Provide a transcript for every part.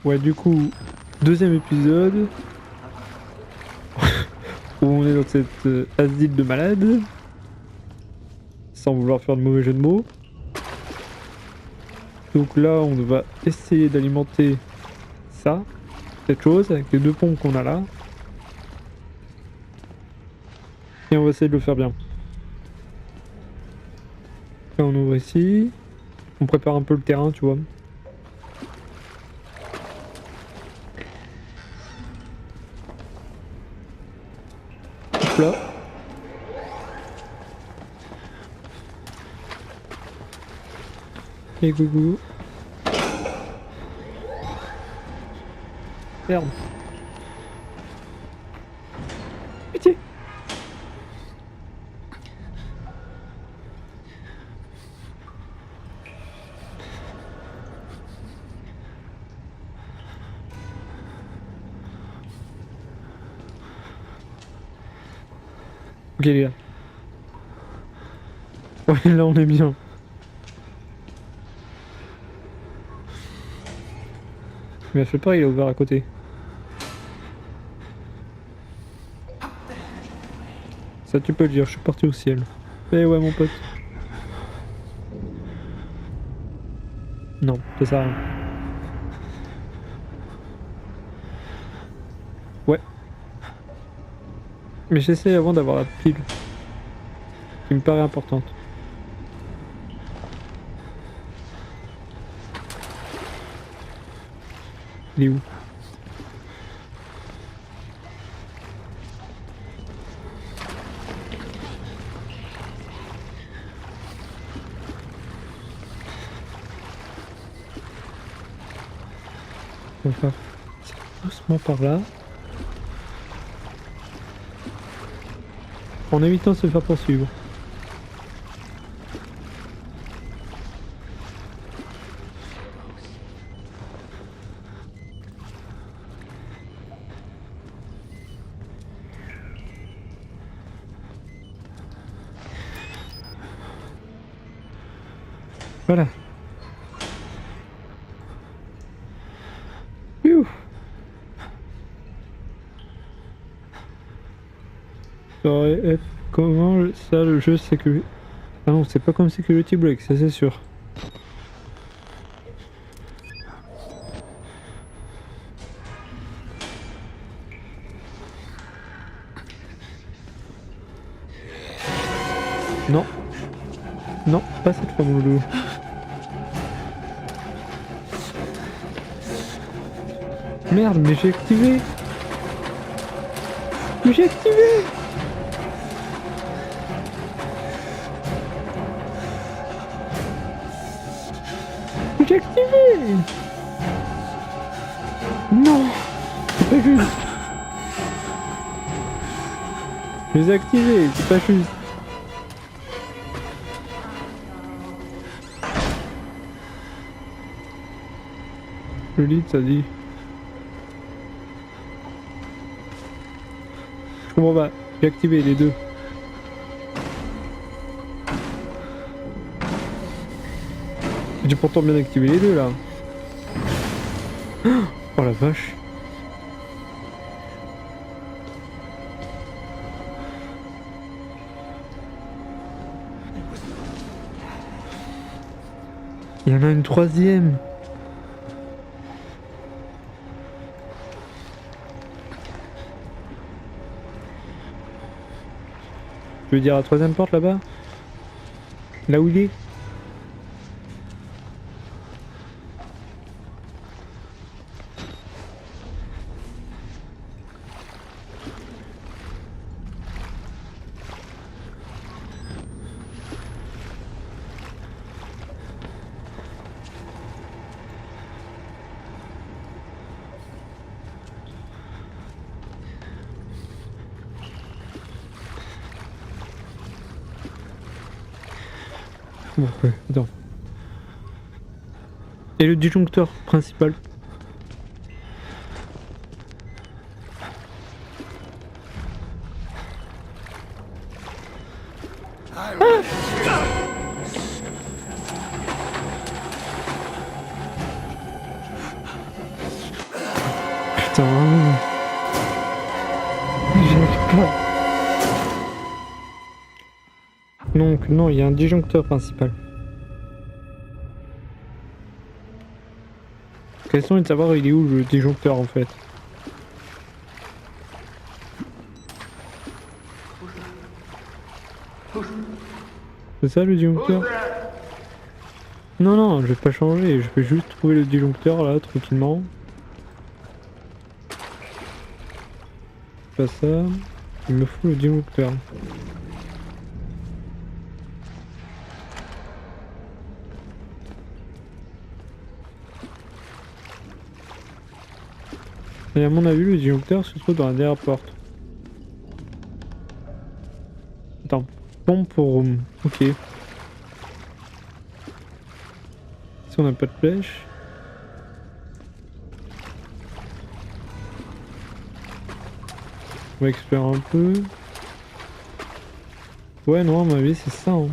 Ouais, du coup, deuxième épisode. Où on est dans cette asile de malades. Sans vouloir faire de mauvais jeu de mots. Donc là, on va essayer d'alimenter ça, cette chose, avec les deux pompes qu'on a là. Et on va essayer de le faire bien. Là, on ouvre ici. On prépare un peu le terrain, tu vois. Hop là. Et gougou. Merde. Pitié. Ok les gars. Ouais, là on est bien. Mais fais pas, il est ouvert à côté. Ça tu peux le dire, je suis parti au ciel. Eh ouais mon pote. Non, ça sert à rien. Ouais. Mais j'essaie avant d'avoir la pile. Qui me paraît importante. Il est où? On va faire doucement par là. En évitant de se faire poursuivre. Voilà. Ouh. Ça aurait être comment ça le jeu sécurité. Ah non, c'est pas comme Security Break, ça c'est sûr. Non. Non, pas cette fois mon loup. Merde, mais j'ai activé. Mais j'ai activé. Mais j'ai activé. Non, c'est pas juste. Je les ai activés, c'est pas juste. Le lead, ça dit. Je comprends pas. J'ai activé les deux. J'ai pourtant bien activé les deux là. Oh la vache. Il y en a une troisième. Tu veux dire la troisième porte là-bas? Là où il est? Bon, ouais, attends. Et le disjoncteur principal? Putain. J'y arrive pas. Donc non, il y a un disjoncteur principal. La question est de savoir il est où le disjoncteur en fait. C'est ça le disjoncteur? Non, non, je vais pas changer, je vais juste trouver le disjoncteur là, tranquillement. Pas ça, il me faut le disjoncteur. Et à mon avis, le disjoncteur se trouve dans la dernière porte. Attends, pompe pour room, ok. Si on n'a pas de flèche. On va explorer un peu. Ouais, non, à mon avis, c'est ça. Hein.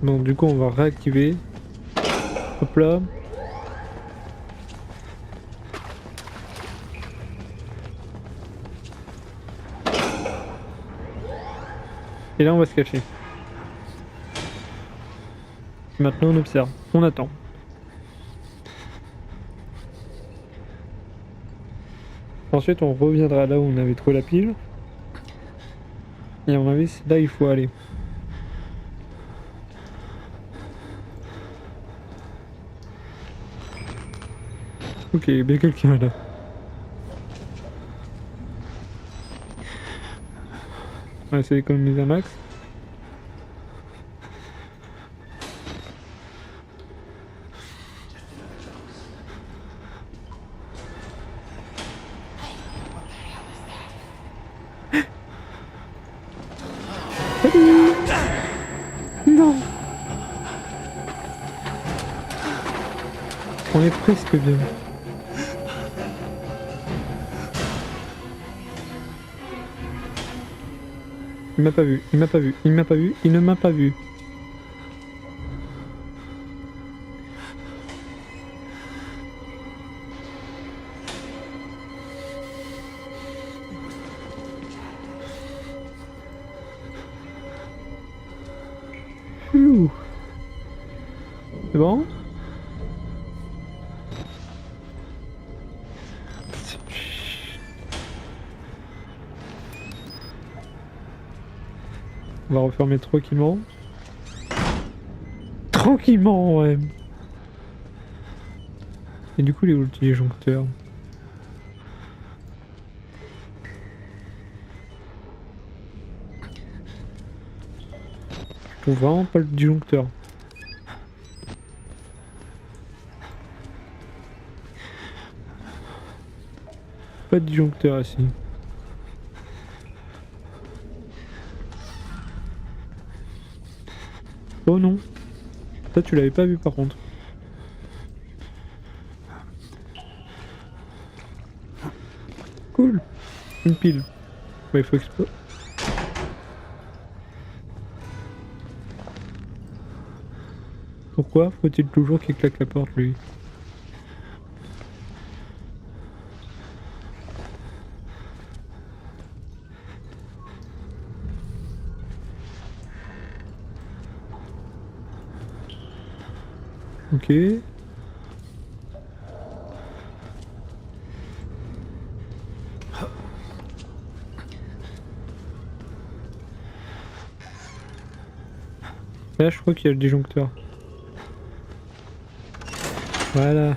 Bon, du coup, on va réactiver. Hop là. Et là, on va se cacher. Maintenant, on observe. On attend. Ensuite, on reviendra là où on avait trouvé la pile. Et à mon avis, c'est là il faut aller. Ok, bien quelqu'un là. On va essayer d'économiser un max. Non. On est presque bien. Il m'a pas vu, il m'a pas vu, il m'a pas vu, il ne m'a pas vu. Ouh. C'est bon? On va refermer tranquillement. Tranquillement, ouais. Et du coup, les disjoncteurs. Je trouve vraiment pas le disjoncteur. Pas de disjoncteur ici. Oh non. Ça tu l'avais pas vu par contre. Cool. Une pile. Ouais, il faut explorer. Pourquoi faut-il toujours qu'il claque la porte lui? Ok. Là, je crois qu'il y a le disjoncteur. Voilà.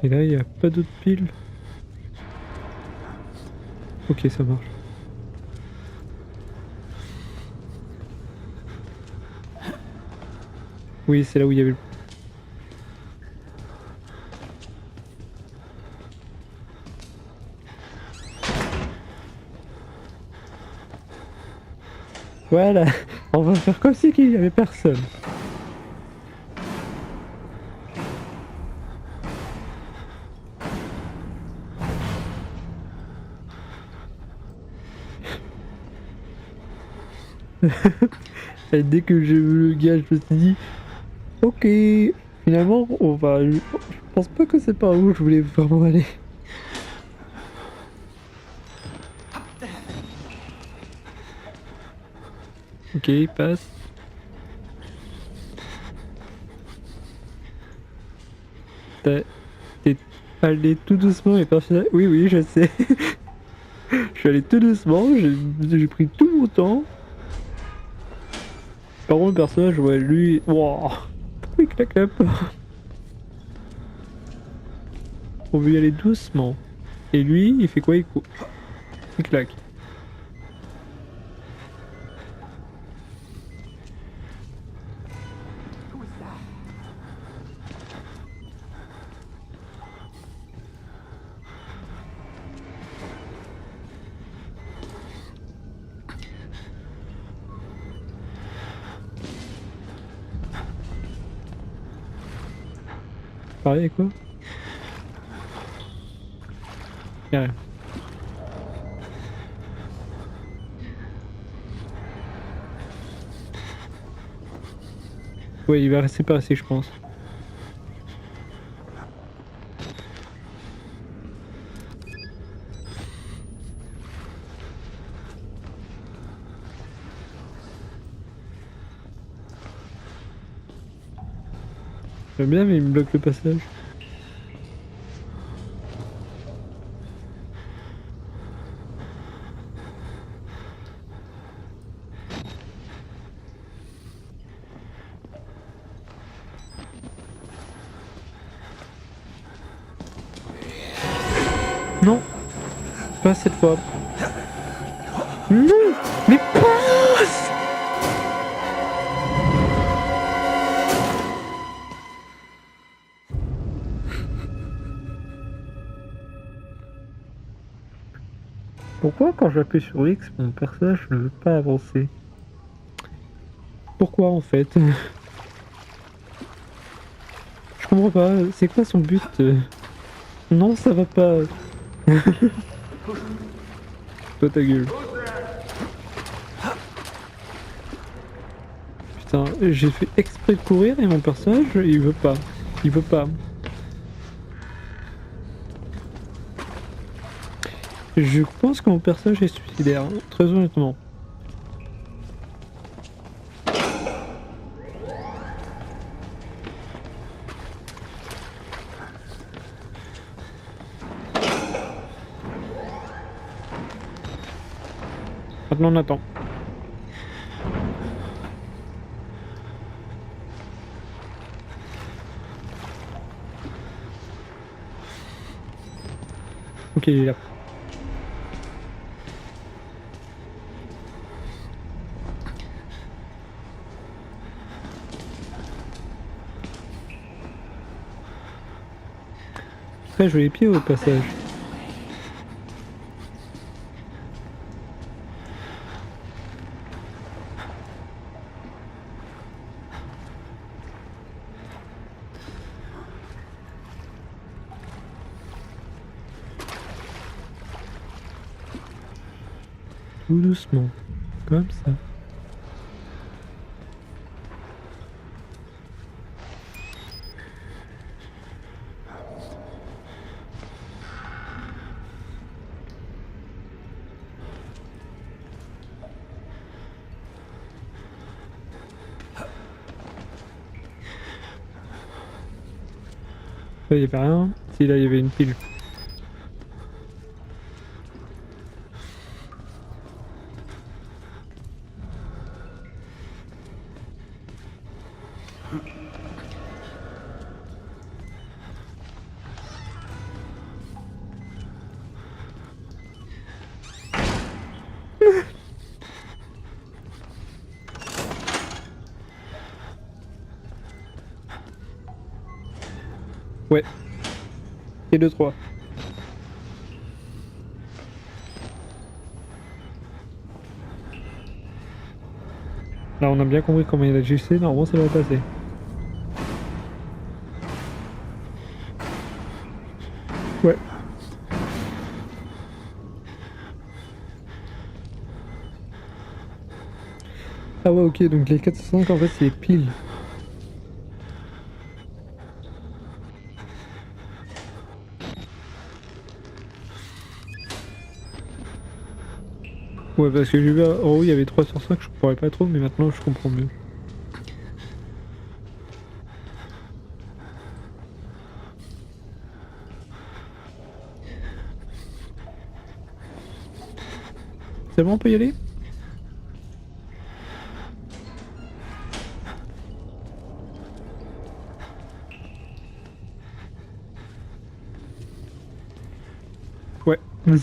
Et là, il n'y a pas d'autre pile. Ok, ça marche. Oui, c'est là où il y avait le... Voilà, on va faire comme si il n'y avait personne. Et dès que j'ai vu le gars, je me suis dit, ok, finalement, on va. Je pense pas que c'est par où je voulais vraiment aller. Ok, il passe. T'es allé tout doucement et personne. Oui, oui, je sais. Je suis allé tout doucement, j'ai pris tout mon temps. Par contre, le personnage, ouais, lui. Wouah! Pourquoi il claque la porte? On veut y aller doucement. Et lui, il fait quoi? Il claque. Pareil, quoi? Carré. Ouais, il va rester par ici, je pense. J'aime bien, mais il me bloque le passage. Non! Pas cette fois. Non! Mais passe! Pourquoi quand j'appuie sur X, mon personnage ne veut pas avancer? Pourquoi en fait? Je comprends pas, c'est quoi son but? Non, ça va pas. Toi ta gueule. Putain, j'ai fait exprès de courir et mon personnage, il veut pas. Il veut pas. Je pense que mon personnage est suicidaire, hein, très honnêtement. Maintenant on attend. Ok, il est là. Très joli pied au passage. Tout doucement, comme ça. Là il n'y avait rien. Si là il y avait une pile. Ouais. Et 2-3. Là on a bien compris comment il a ajusté, normalement ça va passer. Ouais. Ah ouais, ok, donc les 405 en fait c'est les piles. Ouais, parce que j'ai vu en haut il y avait 3 sur 5, je comprenais pas trop, mais maintenant je comprends mieux. C'est bon, on peut y aller? Ouais. Je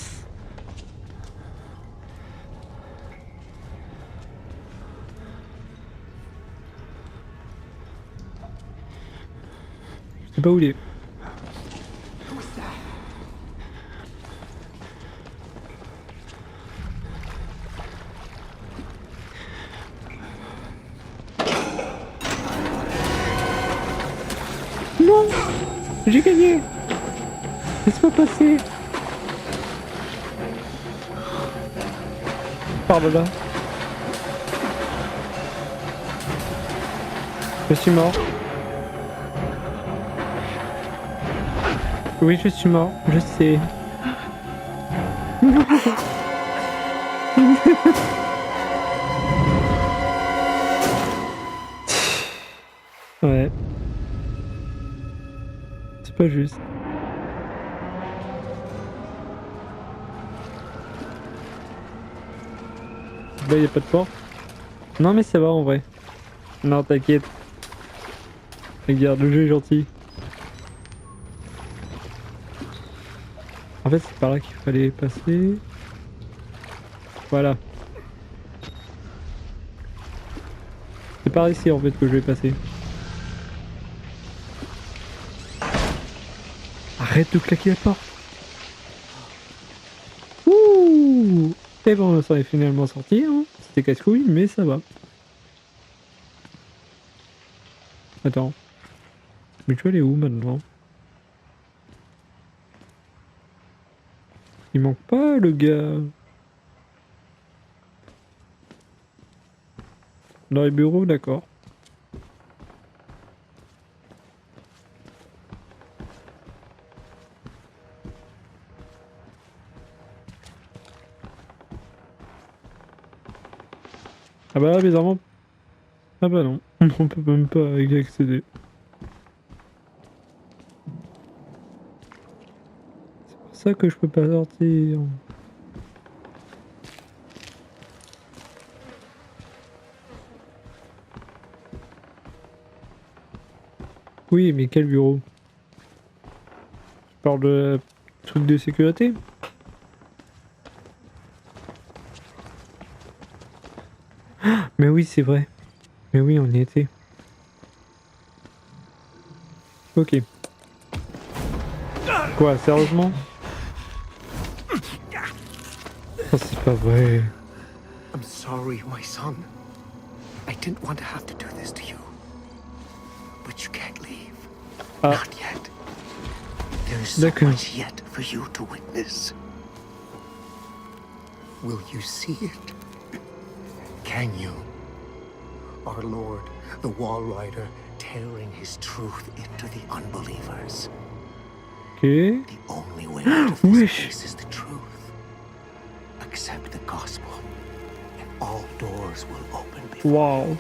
sais pas où il est. Non! J'ai gagné! Laisse-moi passer! Par là. Je suis mort. Oui, je suis mort, je sais. Ouais. C'est pas juste. Là, y a pas de porte. Non, mais ça va en vrai. Non, t'inquiète. Regarde, le jeu est gentil. En fait, c'est par là qu'il fallait passer. Voilà. C'est par ici en fait que je vais passer. Arrête de claquer la porte. Ouh. Et bon, on s'en est finalement sorti. Hein. C'était casse-couille, mais ça va. Attends. Mais tu vas aller où maintenant? Il manque pas le gars. Dans les bureaux, d'accord. Ah bah là, bizarrement. Ah bah non. On peut même pas y accéder. C'est pour ça que je peux pas sortir. Oui, mais quel bureau? Tu parles de truc de sécurité? Mais oui, c'est vrai. Mais oui, on y était. Ok. Quoi, sérieusement? Oh, c'est pas vrai. I'm sorry, my son. I didn't want to have to do this to you. But you can't leave. Ah, Not yet. There is so d'accord. much yet for you to witness. Will you see it? Can you? Our Lord, the Wall Rider, tearing his truth into the unbelievers. Ok. The only way out of this Wesh. place is the truth. Accept the gospel, and all doors will open before you. Waouh.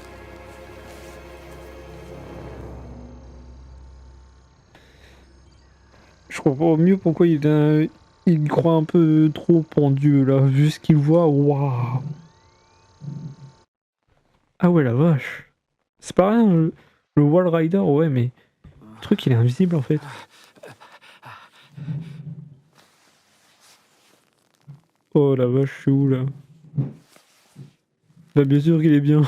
Je comprends mieux pourquoi il croit un peu trop en Dieu là, vu ce qu'il voit. Waouh. Ah ouais, la vache. C'est pas rien, le Wall Rider, ouais, mais le truc il est invisible en fait. Oh la vache, je suis où là? Bah bien sûr qu'il est bien.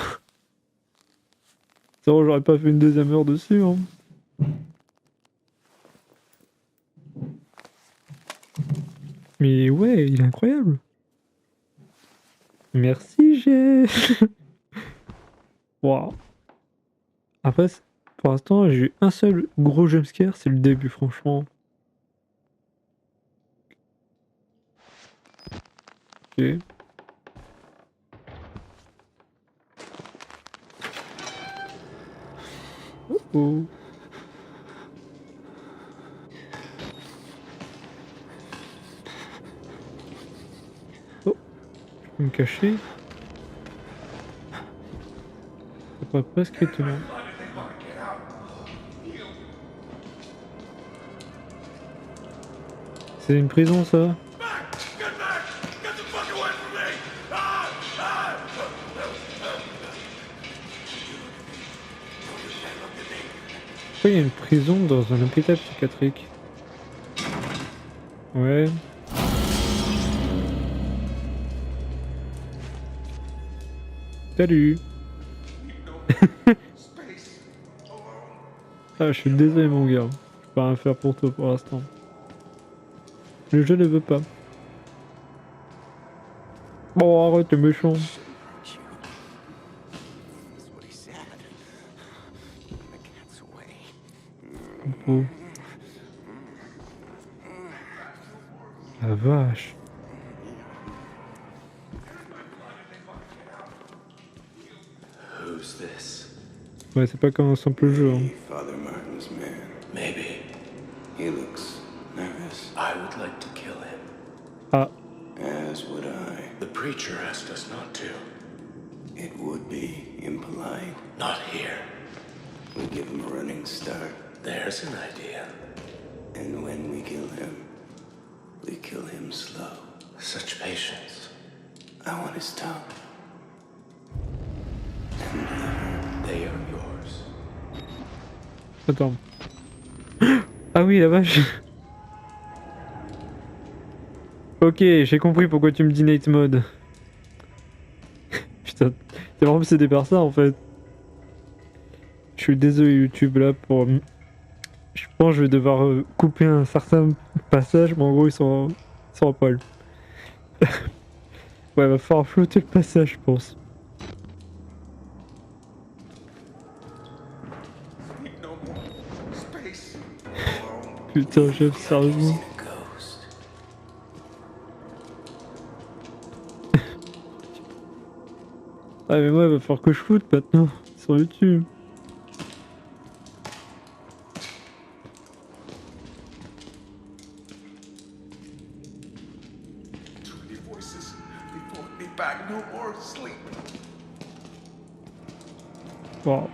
C'est vrai, j'aurais pas fait une deuxième heure dessus. Hein. Mais ouais, il est incroyable. Merci, j'ai. Waouh. Après, pour l'instant, j'ai eu un seul gros jumpscare, c'est le début, franchement. Ok. Oh. Oh, je peux me cacher. Ça pourrait presque être étonnant. C'est une prison ça? Pourquoi il y a une prison dans un hôpital psychiatrique? Ouais. Salut. Ah, je suis désolé mon gars. Je peux rien faire pour toi pour l'instant. Le jeu ne veut pas. Bon, arrête, t'es méchant. That's what he said. The cat's away. Oh. La vache. Who's this? Ouais, c'est pas comme un simple jeu. Hein. Father Martin's man. Maybe. He looks nervous, I would like to kill him. Ah, as would I. The preacher asked us not to. It would be impolite. Not here. We give him a running start, There's an idea. and when we kill him slow. Such patience. I want his tongue. They are yours. attends. Ah oui, la vache. Ok, j'ai compris pourquoi tu me dis Night Mode. Putain, t'es vraiment obsédé par ça en fait. Je suis désolé YouTube là pour... Je pense que je vais devoir couper un certain passage, mais en gros ils sont à poil. Ouais, va falloir flotter le passage je pense. No more space. Putain, chef, sérieusement. A ghost. Ah mais moi, il va falloir que je floute maintenant sur YouTube. Too many voices. They pulled me back. No more sleep. Wow.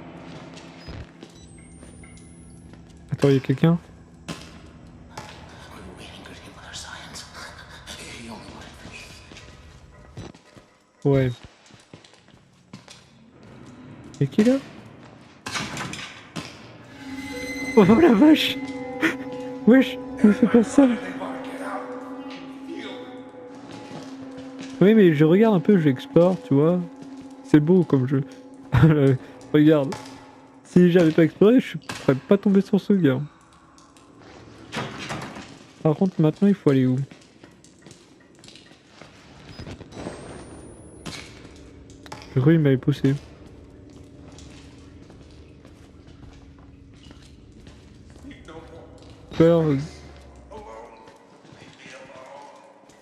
Attends, il y a quelqu'un? We ain't good here with our science. He only wanted me. Ouais. Et qui là? Oh la vache! Wesh, ne fais pas ça! Oui mais je regarde un peu, j'explore, tu vois. C'est beau comme jeu. Regarde. Si j'avais pas exploré, je serais pas tombé sur ce gars. Par contre maintenant il faut aller où? Je crois qu'il m'avait poussé. Peur.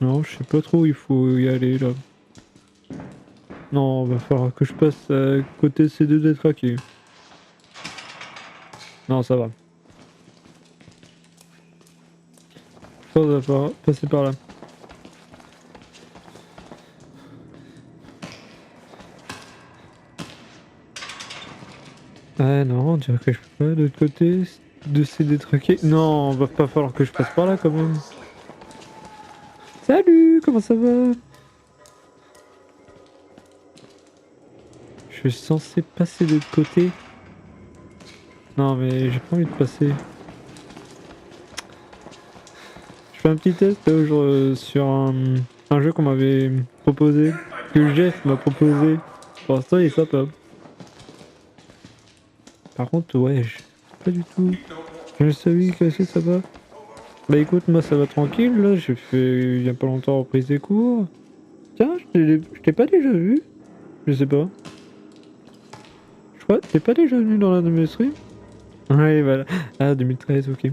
Non, je sais pas trop où il faut y aller là. Non, va falloir que je passe à côté de ces deux détraqués. Non, ça va. Je pense qu'il va falloir passer par là. Ah non, on dirait que je peux pas de l'autre côté de ces détraqués. Non, va pas falloir que je passe par là quand même. Salut, comment ça va? Je suis censé passer de l'autre côté. Non mais j'ai pas envie de passer. Je fais un petit test sur un jeu qu'on m'avait proposé. Que Jeff m'a proposé. Pour l'instant il est sympa. Par contre ouais, pas du tout. Je savais que ça va. Bah écoute, moi ça va tranquille là, j'ai fait il y a pas longtemps reprise des cours. Tiens, je t'ai pas déjà vu? Je sais pas. Je crois, t'es pas déjà venu dans l'un de mes streams? Ouais voilà. Ah 2013, ok.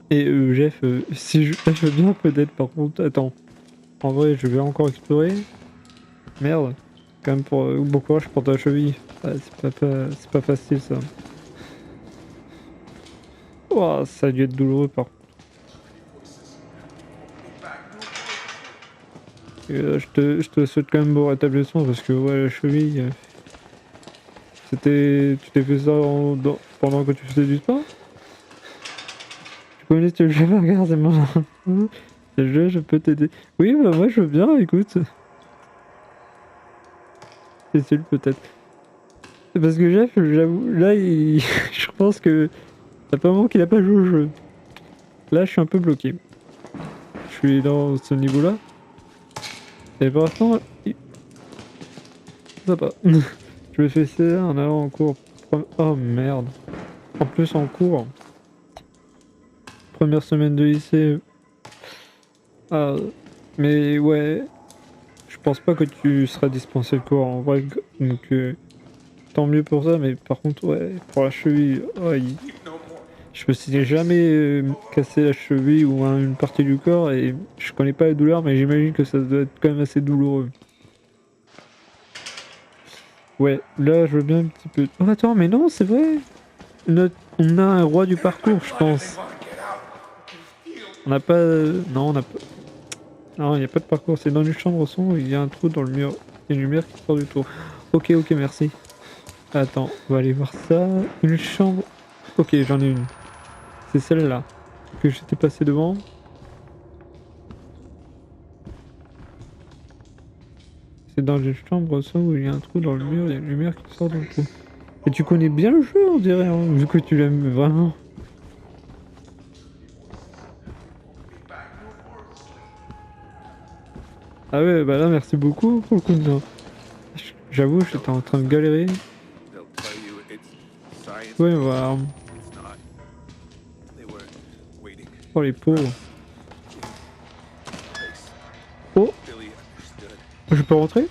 Et Jeff, si je veux bien peut-être par contre, attends. En vrai je vais encore explorer. Merde. Quand même pour bon courage pour ta cheville. Ah, c'est pas facile ça. Oh, ça a dû être douloureux par contre. Et, je te souhaite quand même bon rétablissement parce que ouais, la cheville. C'était. Tu t'es fait ça pendant que tu faisais du sport? Tu connais ce jeu? Regarde, c'est mon. Ce jeu, je peux t'aider. Oui, bah moi je veux bien, écoute. C'est le peut-être. Parce que Jeff, j'avoue, là, je pense que ça fait un moment qu'il a pas joué au jeu. Là, je suis un peu bloqué. Je suis dans ce niveau-là. Et pour l'instant, ça va. Je me fais ça en allant en cours. Oh merde. En plus, en cours. Première semaine de lycée. Ah, mais ouais. Je pense pas que tu seras dispensé le cours en vrai. Donc, tant mieux pour ça. Mais par contre, ouais, pour la cheville. Oh, je me suis jamais cassé la cheville ou une partie du corps. Et je connais pas la douleur, mais j'imagine que ça doit être quand même assez douloureux. Ouais, là je veux bien un petit peu. Oh attends, mais non, c'est vrai. On a un roi du parcours, je pense. On n'a pas. Non, on n'a pas. Non, il n'y a pas de parcours. C'est dans une chambre au son où il y a un trou dans le mur. Il y a une lumière qui sort du trou. Ok, merci. Attends, on va aller voir ça. Une chambre. Ok, j'en ai une. C'est celle-là que j'étais passé devant. C'est dans une chambre au son où il y a un trou dans le mur. Il y a une lumière qui sort du trou. Et tu connais bien le jeu, on dirait, hein, vu que tu l'aimes vraiment. Ah ouais, bah là, merci beaucoup pour le coup de main. J'avoue, j'étais en train de galérer. Ouais, voilà. Oh, les pauvres. Oh, je peux rentrer?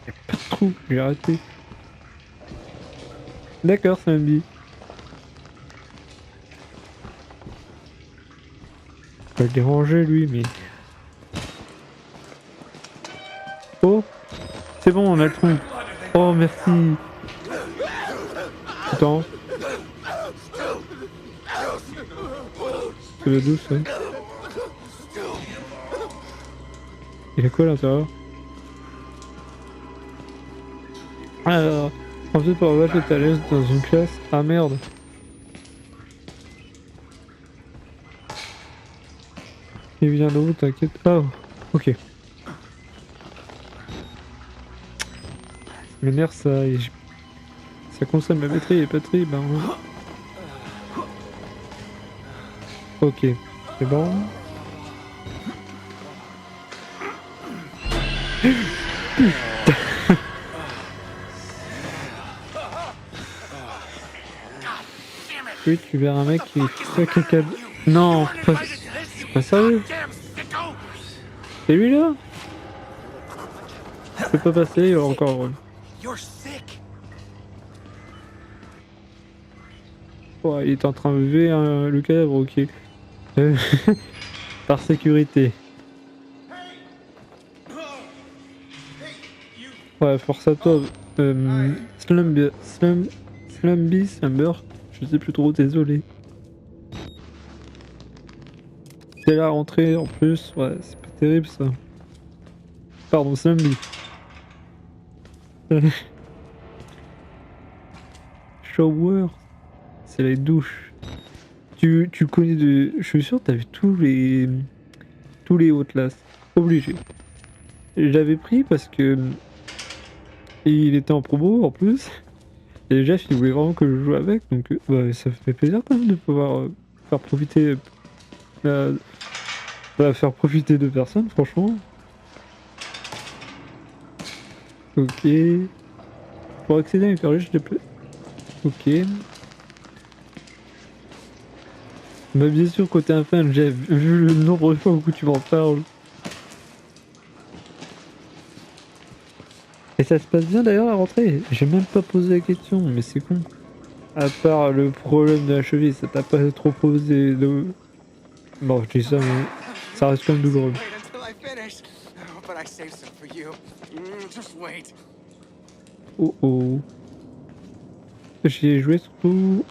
Y'a pas de trou, j'ai arrêté. D'accord, c'est un bi. Pas le déranger lui, mais. Oh, c'est bon, on a le trou. Oh, merci. Attends. C'est la douce, hein. Il a quoi à l'intérieur? Alors, en fait, pour voir, j'étais à l'aise dans une classe. Ah merde. Il vient d'où, t'inquiète. Oh, ok. Mais nerfs, ça consomme la batterie et batterie, ben. Ok, c'est bon. Oui, tu verras un mec qui fait caca. Non, c'est pas sérieux. C'est lui là? Je peux pas passer, il y aura encore un rôle. Oh, il est en train de lever le cadavre, ok. Par sécurité. Ouais, force à toi. Slumber. Je sais plus trop, désolé. C'est la rentrée en plus, ouais, c'est pas terrible ça. Pardon, Slumby. Shower, c'est les douches. Tu connais de. Je suis sûr que t'as vu tous les Outlast. Obligé. J'avais pris parce que il était en promo en plus. Et Jeff il voulait vraiment que je joue avec, donc bah, ça fait plaisir quand même de pouvoir faire profiter faire profiter de personnes, franchement. Ok. Pour accéder à l'hyperluge, je te plaît. Ok. Bah bien sûr côté un fan, j'ai vu le nombre de fois où tu m'en parles. Et ça se passe bien d'ailleurs la rentrée. J'ai même pas posé la question, mais c'est con. À part le problème de la cheville, ça t'a pas trop posé de... Bon, je dis ça, mais ça reste quand même douloureux. Oh oh. J'y ai joué surtout.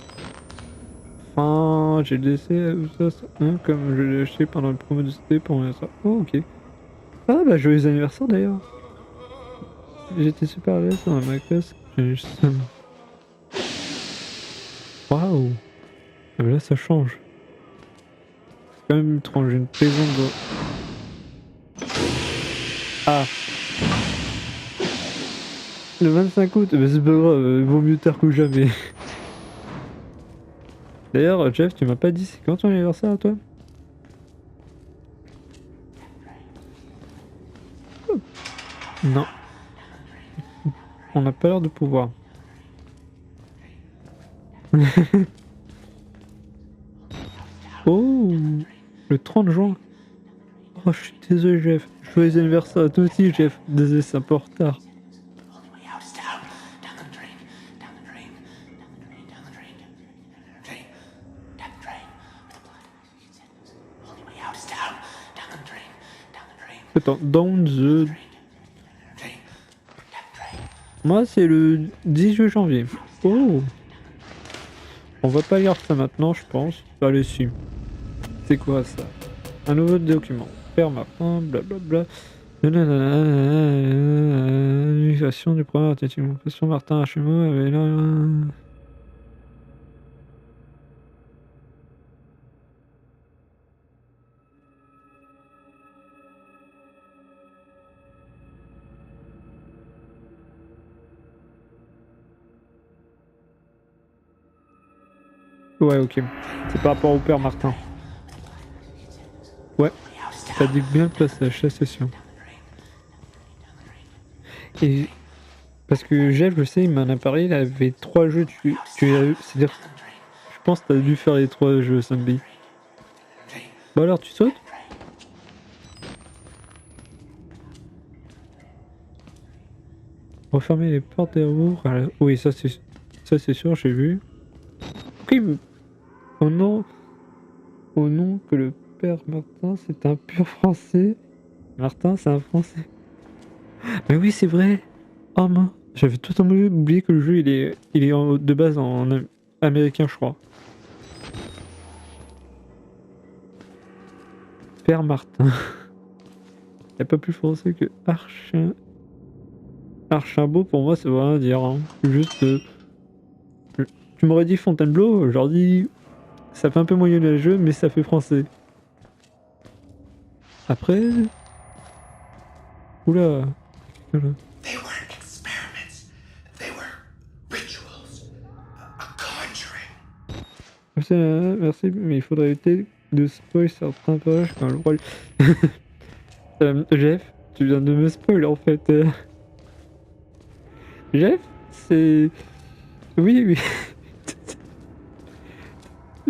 Enfin, j'ai laissé ça, hein, comme je l'ai acheté pendant le promo de CT pour ça. Oh, ok. Ah, bah, joyeux anniversaire d'ailleurs. J'étais super à l'aise dans ma classe. J'ai juste. Waouh! Ah, mais là, ça change. C'est quand même étrange, j'ai une plaisante de. Ah! Le 25 août, mais c'est pas grave, vaut mieux tard que jamais. D'ailleurs, Jeff, tu m'as pas dit c'est quand ton anniversaire à toi? Non. On n'a pas l'air de pouvoir. Oh! Le 30 juin. Oh, je suis désolé, Jeff. Joyeux anniversaire à toi aussi, Jeff. Désolé, c'est un peu en retard. Attends, down the... Moi, c'est le 18 janvier. Oh! On va pas lire ça maintenant, je pense. Allez, si. C'est quoi ça? Un nouveau document. Père Martin, blablabla. L'utilisation du premier article. Question Martin HMO avait là. Ouais, ok. C'est par rapport au père Martin. Ouais. Ça dit bien le passage, ça c'est sûr. Et parce que Jeff, je sais, il m'en a parlé, il avait 3 jeux, c'est-à-dire, je pense que t'as dû faire les 3 jeux, Sambi. Bah alors, tu sautes? Refermer les portes des rours. Oui, ça c'est sûr, j'ai vu. Oui, mais... Au nom que le père Martin, c'est un pur français. Martin, c'est un français. Mais oui, c'est vrai. Oh mince, j'avais totalement oublié que le jeu il est de base en américain, je crois. Père Martin. Il n'y a pas plus français que Archimbaud, pour moi, ça veut rien dire. Hein. Juste. Tu m'aurais dit Fontainebleau, j'aurais dit. Ça fait un peu moyen le jeu, mais ça fait français. Après. Oula. Voilà. They weren't experiments. They were rituals. A conjuring. Merci, mais il faudrait éviter de spoil certains pages quand le roi. Jeff, tu viens de me spoil en fait. Jeff, c'est. Oui, oui.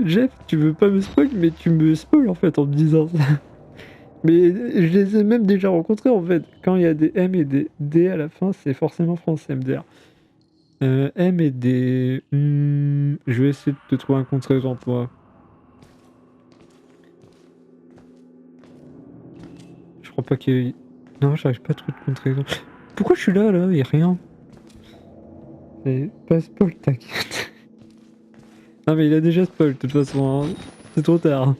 Jeff, tu veux pas me spoil, mais tu me spoil en fait en me disant ça. Mais je les ai même déjà rencontrés en fait. Quand il y a des M et des D à la fin, c'est forcément français MDR. M et D. Je vais essayer de te trouver un contre-exemple pour toi. Je crois pas qu'il y ait... Non, j'arrive pas à trouver de contre-exemple. Pourquoi je suis là, Y'a rien. C'est pas spoil, t'inquiète. Non mais il a déjà spoil de toute façon, hein. C'est trop tard.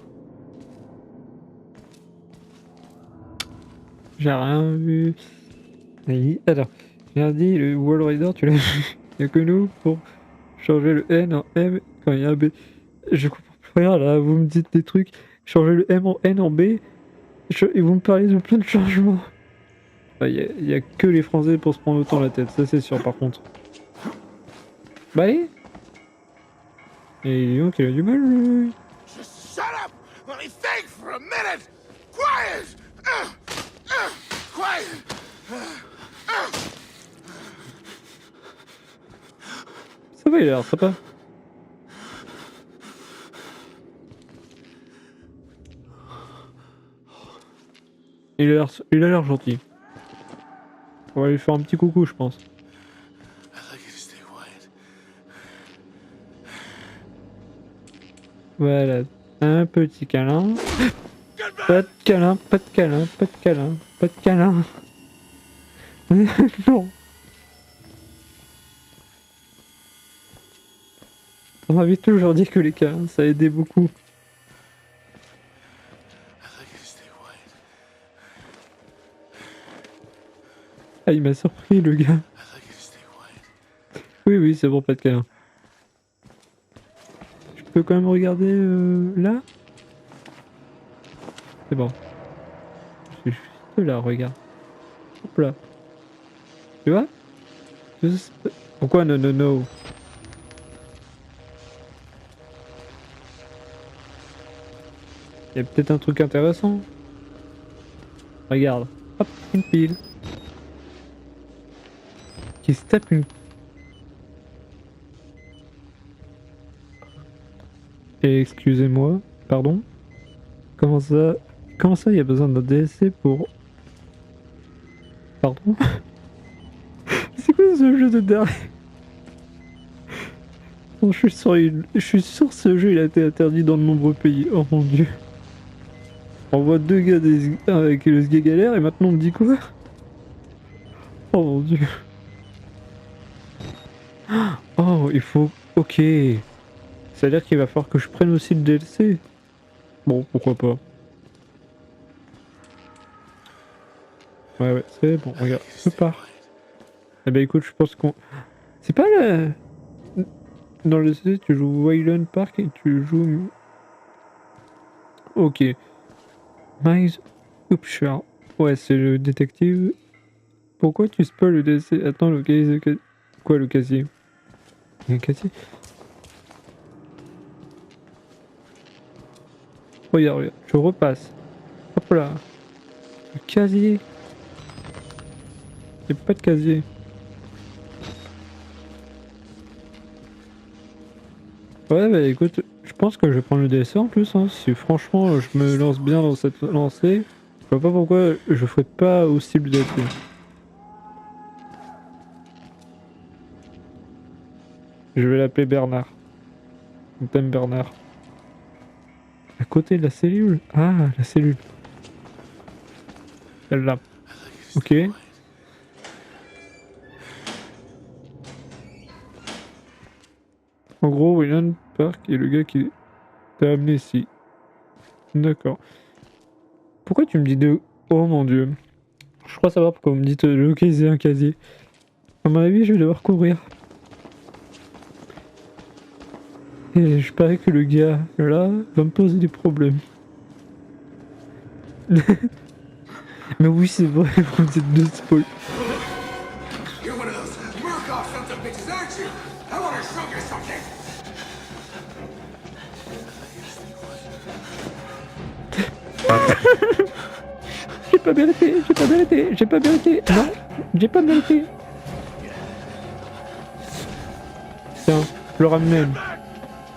J'ai rien vu. Alors, j'ai dit le Wall Rider, tu l'as vu. Y'a que nous pour changer le N en M quand il y a un B. Je comprends plus rien là, vous me dites des trucs. Changer le M en N en B. Et vous me parlez de plein de changements. Il y a que les Français pour se prendre autant la tête, ça c'est sûr par contre. Bah allez. Et donc il a du mal. Just shut up! Let me think for a minute! Quiet! Quiet! Ça va, il a l'air sympa. Il a l'air gentil. On va lui faire un petit coucou, je pense. I'd like you to stay quiet. Voilà, un petit câlin. Pas de câlin, pas de câlin, pas de câlin, pas de câlin. Non. On m'avait toujours dit que les câlins, ça aidait beaucoup. Ah, il m'a surpris, le gars. Oui, oui, c'est bon, pas de câlin. Je peux quand même regarder là. C'est bon. Je suis juste là, regarde. Hop là. Tu vois? Pourquoi non, non, non? Il y a peut-être un truc intéressant. Regarde. Hop, une pile. Qui se tape une... Et excusez-moi, pardon. Comment ça, il y a besoin d'un DLC pour... Pardon? C'est quoi ce jeu de derrière? Bon, je suis sûr que ce jeu il a été interdit dans de nombreux pays. Oh mon dieu. On voit deux gars avec le SG galère et maintenant on me dit quoi? Oh mon dieu. Oh, il faut... Ok. Ça veut dire qu'il va falloir que je prenne aussi le DLC. Bon, pourquoi pas. Ouais, c'est bon, regarde, je pars. Eh ben écoute, je pense qu'on... C'est pas la... Dans le DLC, tu joues Wayland Park et tu joues... Ok. Miles Upshur. Ouais, c'est le détective. Pourquoi tu spoil le DLC? Attends, localise... Quoi, le casier? Il y a un casier? Regarde, regarde, je repasse. Hop là. Le casier. Il n'y a pas de casier. Ouais, bah écoute, je pense que je vais prendre le DLC en plus. Hein. Si franchement je me lance bien dans cette lancée, je vois pas pourquoi je ferais pas aussi le DLC. Je vais l'appeler Bernard. On t'aime Bernard. À côté de la cellule. Ah, la cellule. Celle-là. Ok. En gros, Wayland Park est le gars qui t'a amené ici. D'accord. Pourquoi tu me dis de... Oh mon dieu. Je crois savoir pourquoi on me dit de localiser un casier. À mon avis, je vais devoir courir. Et je parie que le gars, là, va me poser des problèmes. Mais oui, c'est vrai, vous êtes deux spoil. You're one of those Murkoff sons of bitches, aren't you? I want to show you something. J'ai pas mérité, j'ai pas mérité, j'ai pas mérité. Non, j'ai pas mérité. Tiens, je le ramène.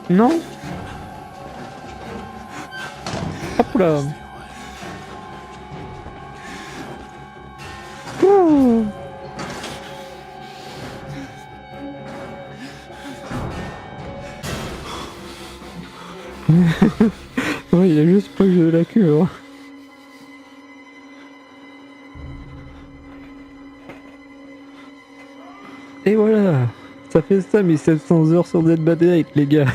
Non. Hop là. Oh. Ouais, il a juste pas eu la queue. Hein. Et voilà, ça fait ça 1700 heures sur Dead by Daylight, les gars.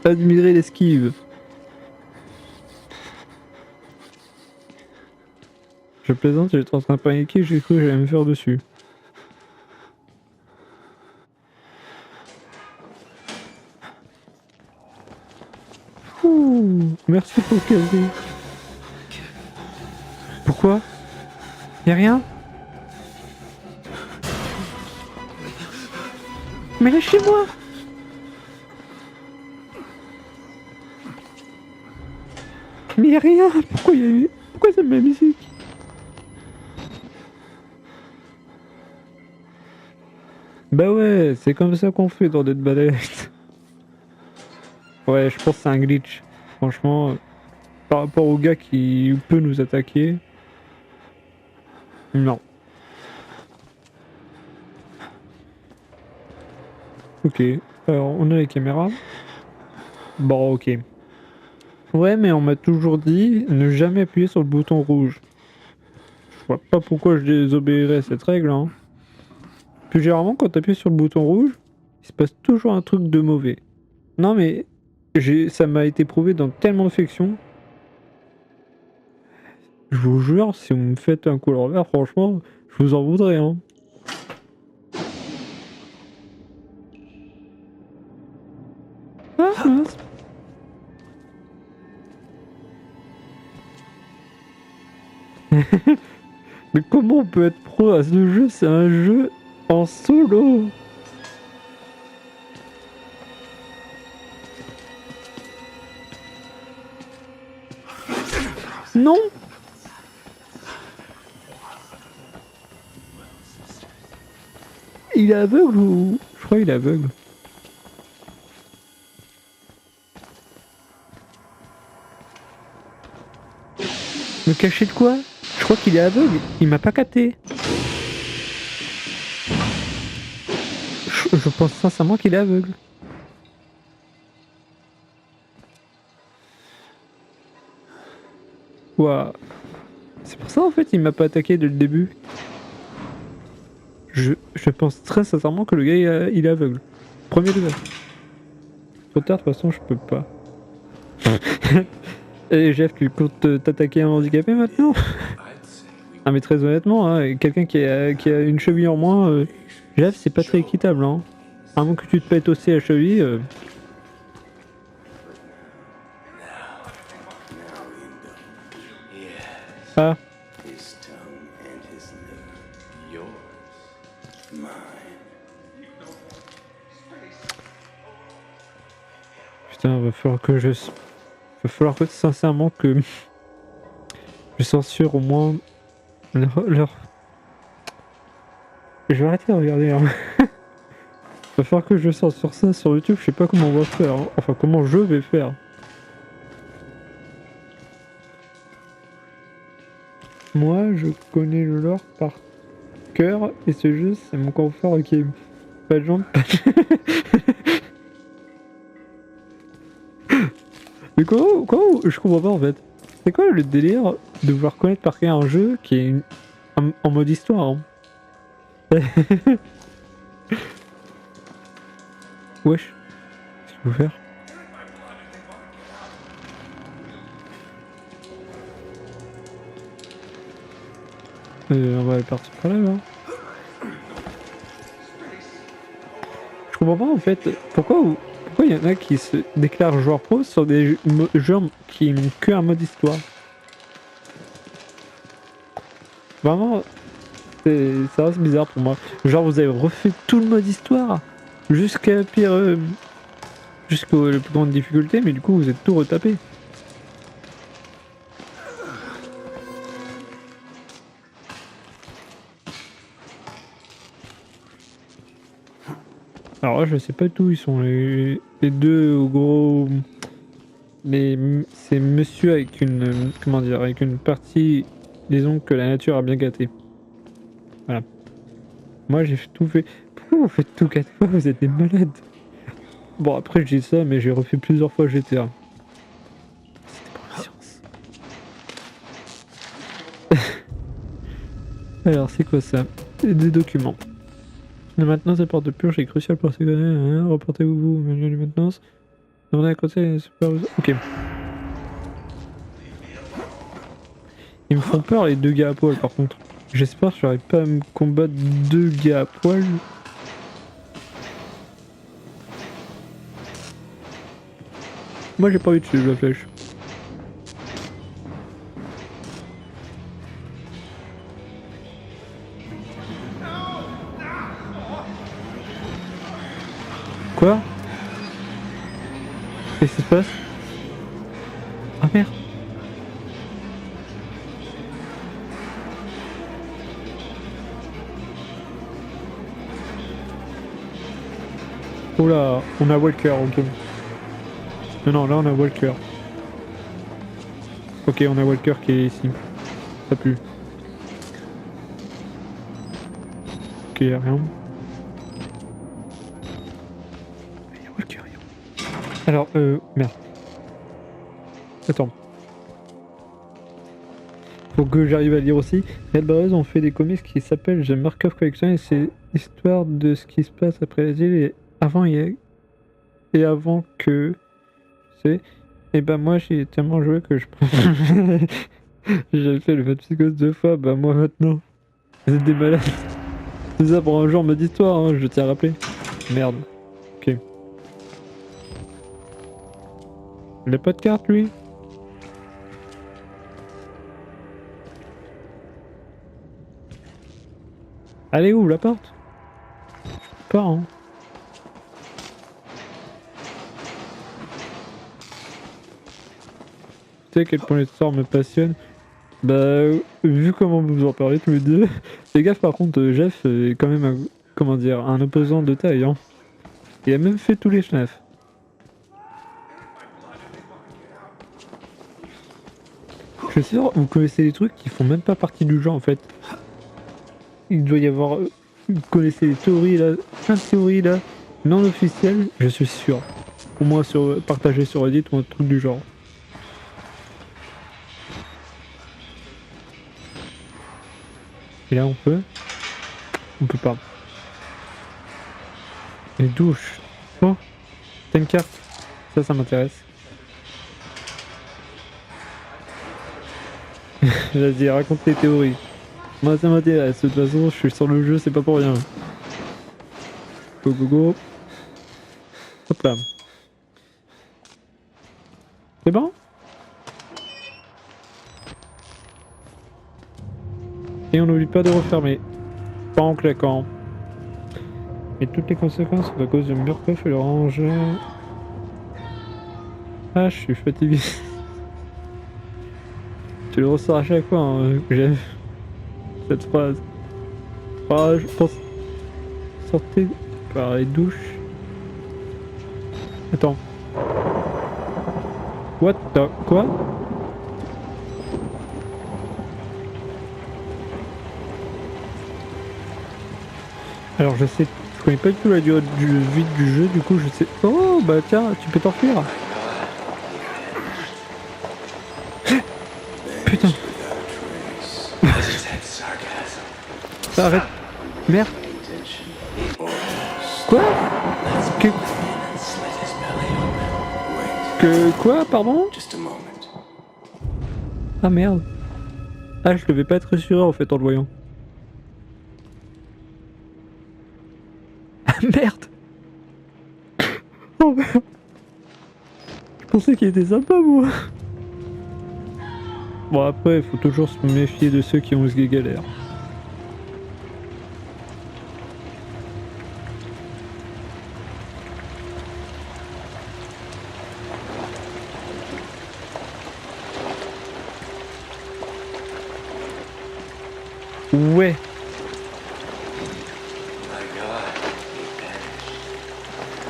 Admirez l'esquive. Je plaisante, j'étais en train de paniquer, j'ai cru que j'allais me faire dessus. Ouh, merci pour le casier. Pourquoi? Y'a rien? Mais lâchez-moi! Mais y'a rien! Pourquoi ça me met musique? Bah ouais, c'est comme ça qu'on fait dans Dead by Daylight. Ouais, je pense que c'est un glitch. Franchement, par rapport au gars qui peut nous attaquer. Non. Ok, alors on a les caméras. Bon, ok. Ouais, mais on m'a toujours dit ne jamais appuyer sur le bouton rouge. Je vois pas pourquoi je désobéirais cette règle. Hein. Plus généralement, quand tu appuies sur le bouton rouge, il se passe toujours un truc de mauvais. Non mais ça m'a été prouvé dans tellement de fictions. Je vous jure, si vous me faites un coup à l'envers, franchement, je vous en voudrais, hein. Ah, mince. Mais comment on peut être pro à ce jeu? C'est un jeu en solo. Non. Il est aveugle ou... Je crois qu'il est aveugle. Me cacher de quoi? Je crois qu'il est aveugle. Il m'a pas capté. Je pense sincèrement qu'il est aveugle. Ouah. C'est pour ça en fait il m'a pas attaqué dès le début. Je pense très sincèrement que le gars il est aveugle. Premier degré. Trop tard de toute façon je peux pas. Et Jeff, tu comptes t'attaquer à un handicapé maintenant? Ah mais très honnêtement, hein, quelqu'un qui a une cheville en moins, Jeff c'est pas très équitable. Hein. À moins que tu te pètes aussi la cheville. Now we indulge. Yes, Ah, His tongue and his liver. yours. Mine. putain, va falloir que sincèrement que je censure au moins leur... Je vais arrêter de regarder. Hein. Va falloir que je censure ça sur YouTube, je sais pas comment on va faire. Hein. Enfin, comment je vais faire. Moi, je connais le lore par cœur et ce jeu, c'est mon confort, ok. Pas de jambes, pas de... Mais comment je comprends pas en fait. C'est quoi le délire de vouloir connaître par cœur un jeu qui est en mode histoire hein. Wesh. Qu'est-ce qu'il faut faire? On va aller partir par là, là. Je comprends pas en fait. Pourquoi il y en a qui se déclarent joueurs pro sur des jeux qui n'ont qu'un mode histoire? Vraiment, ça reste bizarre pour moi. Genre vous avez refait tout le mode histoire jusqu'à pire, jusqu'aux plus grandes difficultés, mais du coup vous êtes tout retapé. Alors là, je sais pas d'où ils sont les deux gros. Mais c'est monsieur avec une. Comment dire? Avec une partie. Disons que la nature a bien gâté. Voilà. Moi j'ai tout fait. Pourquoi vous faites tout 4 fois? Vous êtes des malades. Bon, après je dis ça, mais j'ai refait plusieurs fois GTA. C'était pour la science. Alors, c'est quoi ça? Des documents. La maintenance des portes de purge est cruciale pour ces données. Hein, reportez-vous au menu de maintenance. Demandez à conseil superviseur. Ok. Ils me font peur les deux gars à poil par contre. J'espère que j'arrive pas à me combattre deux gars à poil. Moi j'ai pas envie de suivre la flèche. Quoi? Qu'est-ce qui se passe? Ah merde. Oula, on a Walker, ok. Non, là on a Walker. Ok, on a Walker qui est ici. Ça pue. Ok, y'a rien. Y'a Walker, y'a... Alors, merde. Attends. Faut que j'arrive à lire aussi. Red Barrez ont fait des comics qui s'appellent The Markov Collection et c'est l'histoire de ce qui se passe après l'asile et avant il y a... et avant que... C'est... Et bah moi j'ai tellement joué que je... J'ai fait le mode psychose 2 fois, bah moi maintenant. C'est des malades. C'est ça pour un jour mode histoire, hein, je tiens à rappeler. Merde. Ok. Il a pas de carte lui. Allez où la porte? Pas hein. Tu sais à quel point l'histoire me passionne. Bah vu comment vous en parlez tous les deux. Fais gaffe par contre Jeff est quand même un, comment dire, un opposant de taille hein. Il a même fait tous les FNAF. Je suis sûr, vous connaissez des trucs qui font même pas partie du jeu en fait. Il doit y avoir... Vous connaissez les théories là, plein de théories là, non officielles, je suis sûr. Au moins sur, partagées sur Reddit ou un truc du genre. Et là on peut... On peut pas. Les douches. Oh, t'as une carte. Ça m'intéresse. Vas-y, raconte tes théories. Moi ça m'intéresse, de toute façon je suis sur le jeu, c'est pas pour rien. Go go go. Hop là. C'est bon? Et on n'oublie pas de refermer. Pas en claquant. Et toutes les conséquences sont à cause de Murkoff et le rangeur. Ah, je suis fatigué. Tu le ressors à chaque fois, hein, que j'aime cette phrase. Ah, je pense... Sortez par les douches. Attends. What the... Quoi? Alors je sais... Je connais pas du tout la durée du vide du jeu, du coup je sais... Oh bah tiens, tu peux t'enfuir. Putain. Arrête. Merde. Quoi? Que quoi, pardon? Ah merde. Ah je devais pas être sûr en fait en le voyant. Ah merde. Oh merde. Je pensais qu'il était sympa moi. Bon après il faut toujours se méfier de ceux qui ont ce galère. Ouais.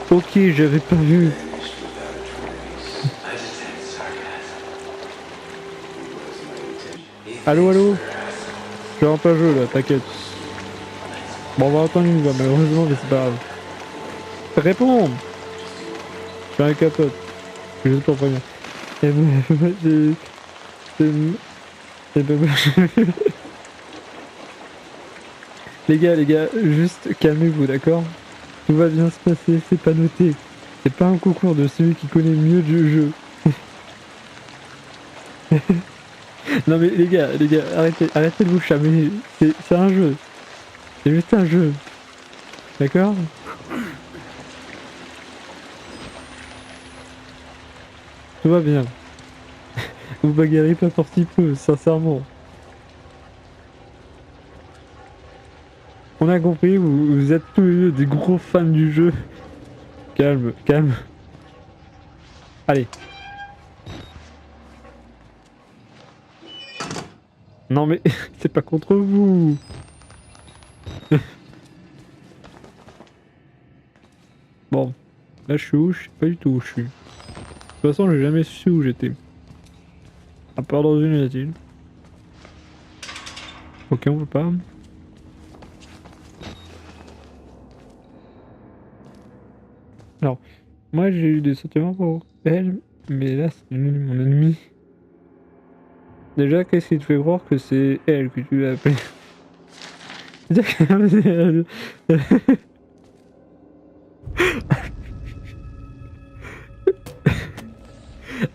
Ok, j'avais pas vu. Allô, allô? Je suis en plein jeu là, t'inquiète. Bon, on va attendre une voix, malheureusement, mais c'est pas grave. Réponds! Je suis un capote. Juste pour prévenir. Et ben, et ben, les gars, juste calmez-vous, d'accord? Tout va bien se passer, c'est pas noté. C'est pas un concours de celui qui connaît mieux le jeu. Non mais les gars, arrêtez de vous chamer. C'est un jeu. C'est juste un jeu. D'accord? Tout va bien. Vous bagarrez pas pour si peu, sincèrement. On a compris, vous êtes tous les deux des gros fans du jeu. Calme, calme. Allez. Non mais, c'est pas contre vous. Bon, là je suis où? Je sais pas du tout où je suis. De toute façon, j'ai jamais su où j'étais. À part dans une asile. Ok, on peut pas. Alors, moi j'ai eu des sentiments pour elle, mais là c'est devenu mon ennemi. Déjà, qu'est-ce qui te fait croire que c'est elle que tu l'as appelée?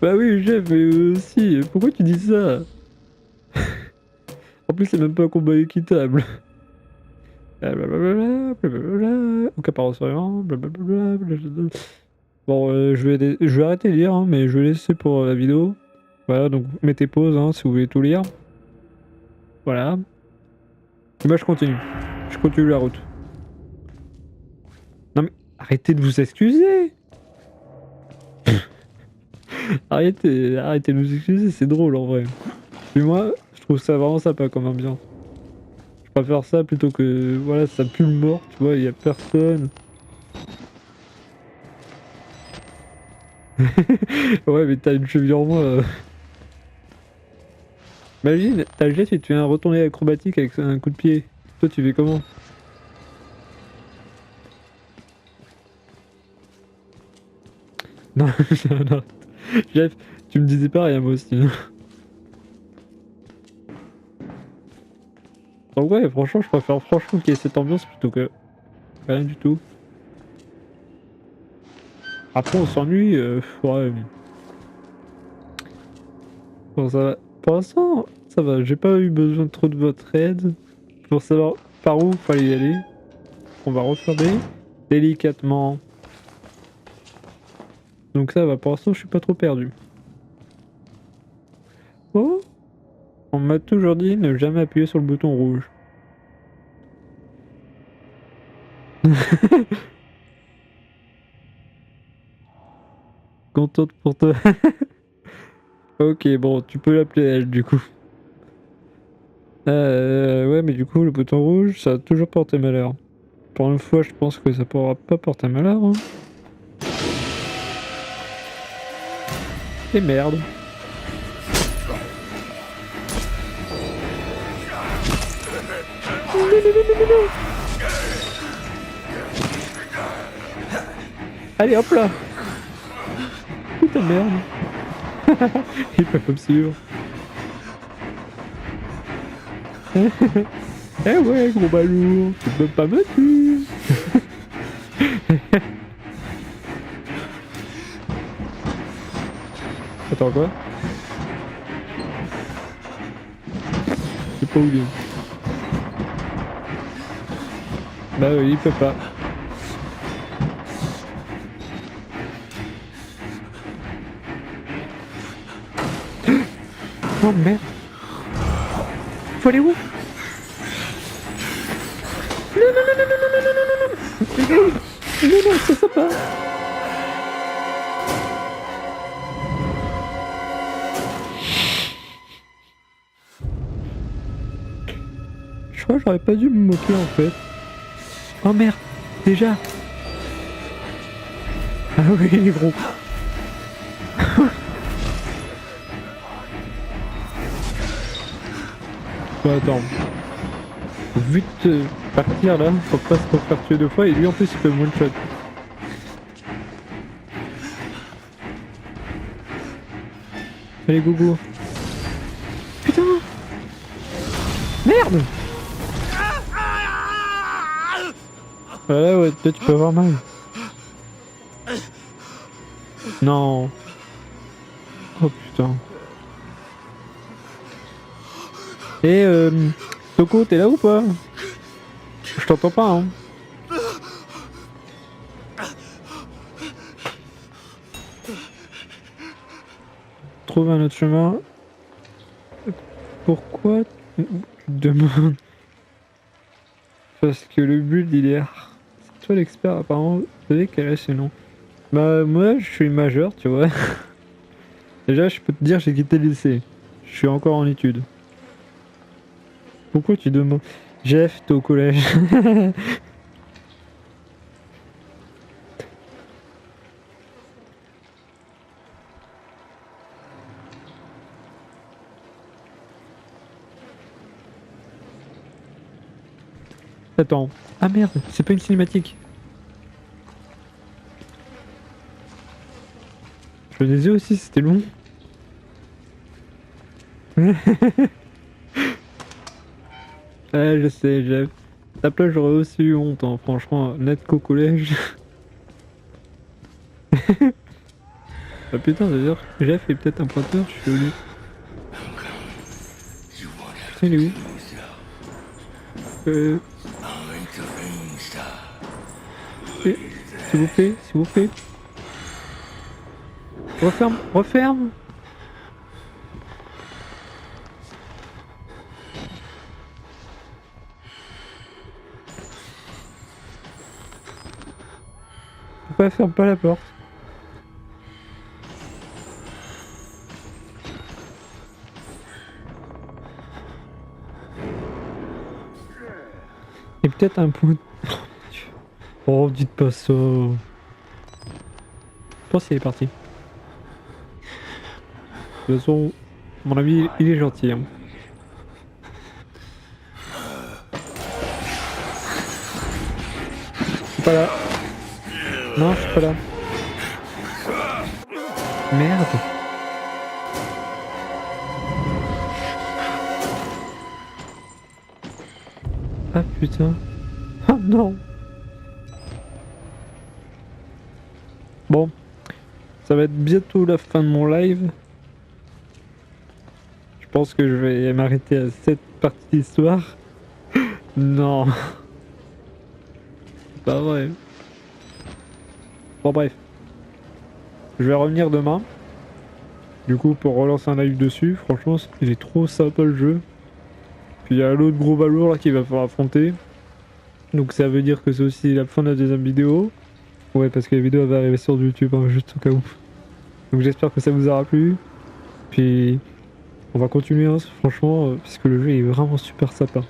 Bah oui, Jeff, mais aussi, pourquoi tu dis ça? En plus, c'est même pas un combat équitable. Blablabla, blablabla, aucun parent souriant, blablabla, blablabla. Bon, je vais arrêter de lire, hein, mais je vais laisser pour la vidéo. Voilà, donc mettez pause hein, si vous voulez tout lire. Voilà. Et bah je continue. Je continue la route. Non mais arrêtez de vous excuser. arrêtez de vous excuser, c'est drôle en vrai. Puis moi, je trouve ça vraiment sympa comme ambiance. Je préfère ça plutôt que voilà, ça pue le mort, tu vois, il y a personne. Ouais, mais t'as une cheville en moins. Imagine, t'as le jet et tu fais un retourné acrobatique avec un coup de pied. Toi, tu fais comment? Non, non. Jeff, tu me disais pas rien moi aussi. Donc ouais, franchement, je préfère franchement qu'il y ait cette ambiance plutôt que rien du tout. Après, on s'ennuie, ouais. Bon, ça va. Pour l'instant, ça va. J'ai pas eu besoin trop de votre aide pour savoir par où fallait y aller. On va refermer délicatement. Donc ça va. Pour l'instant, je suis pas trop perdu. Oh, on m'a toujours dit ne jamais appuyer sur le bouton rouge. Contente pour toi. Ok, bon, tu peux l'appeler elle du coup. Ouais, mais du coup, le bouton rouge, ça a toujours porté malheur. Pour une fois, je pense que ça pourra pas porter malheur. Hein. Et merde. Allez, hop là. Putain merde. Il peut pas me suivre. Eh ouais, gros balourd, tu peux pas me tuer. Attends, quoi? Je sais pas où il est. Bah oui, il peut pas. Oh merde. Faut aller où? Non, non, non, non, non, non, non, non, non, non, non, non, c'est sympa. Je crois que j'aurais pas dû me moquer en fait. Oh merde, déjà. Ah oui, il est gros. Bon, attends. Vite partir là, faut pas se refaire tuer deux fois et lui en plus il peut one shot. Allez gogo. Putain. Merde. Ouais, toi tu peux avoir mal. Non. Oh putain. Et Toko, t'es là ou pas? Je t'entends pas, hein. Trouve un autre chemin. Pourquoi tu demandes? Parce que le build il est rare. C'est toi l'expert apparemment. Vous savez quel est ce nom? Bah moi je suis majeur, tu vois. Déjà je peux te dire j'ai quitté le lycée. Je suis encore en études. Pourquoi tu demandes? Jeff, t'es au collège. Attends. Ah merde, c'est pas une cinématique. Je le disais aussi, c'était long. Ouais, je sais, Jeff. Ta place, j'aurais aussi eu honte, hein. Franchement, net qu'au collège. Ah putain, ça veut dire que Jeff est peut-être un pointeur, je suis au lit. Putain, il est où? S'il vous plaît, s'il vous plaît. Referme, referme. Pourquoi ferme pas la porte? Et peut-être un point. Oh, dites pas ça. Je pense qu'il est parti. De toute façon, à mon avis, il est gentil. Hein. Je suis pas là. Non, je suis pas là. Merde. Ah putain. Ah non. Bon. Ça va être bientôt la fin de mon live. Je pense que je vais m'arrêter à cette partie d'histoire. Non. C'est pas vrai. Bon bref. Je vais revenir demain. Du coup pour relancer un live dessus. Franchement il est trop sympa le jeu. Puis il y a l'autre gros balourd là qui va falloir affronter. Donc ça veut dire que c'est aussi la fin de la deuxième vidéo. Ouais parce que la vidéo va arriver sur YouTube hein, juste au cas où. Donc j'espère que ça vous aura plu. Puis on va continuer hein, franchement puisque le jeu est vraiment super sympa.